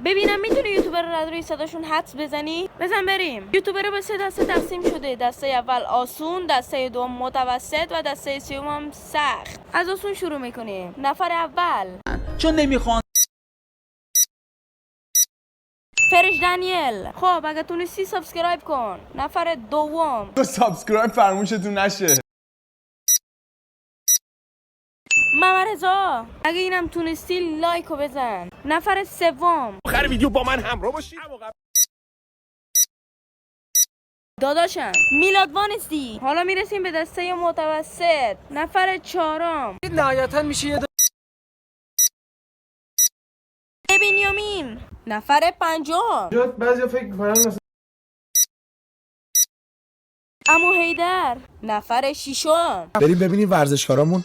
ببینم میتونی یوتیوبر رو روی صداشون حدس بزنی؟ بزن بریم. یوتیوبر به 3 دسته تقسیم شده. دسته اول آسون، دسته دوم متوسط و دسته سوم سخت. از آسون شروع میکنیم. نفر اول چون نمیخوان فرش دنیل. خب اگه تونستی سابسکرایب کن. نفر دوم سابسکرایب فرموشتون نشه. ممرزا. اگه اینم تونستی لایکو بزن. نفر سوم آخر ویدیو با من همراه باشید. داداشم میلاد وانستی. حالا میرسیم به دسته متوسط. نفر چهارم نهایتا میشه یه بنیامین. نفر پنجم بعضی فکر میکنن مثلا عمو حیدر. نفر ششم بریم ببینیم ورزشکارامون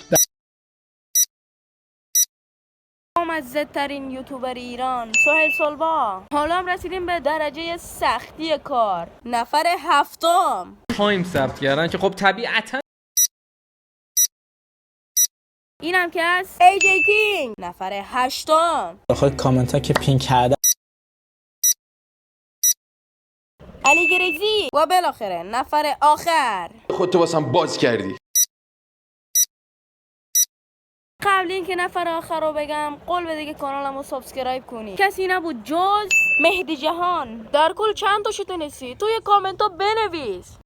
مزه‌ترین یوتیوبر ایران سهیل سلوا. حالا هم رسیدیم به درجه سختی کار. نفر هفتم تایم ثبت کردن که خب طبیعتا اینم که هست ایجی کینگ. نفر هشتم داخل کامنت ها که پین کرده علی گریزی. و بالاخره نفر آخر. خودتو واسم باز کردی. قبل اینکه نفر آخر رو بگم قول بده که کانالمو سابسکرایب کنی. کسی نبود جز مهدی جهان. در کل چند تا شو تونستی توی کامنت ها بنویس.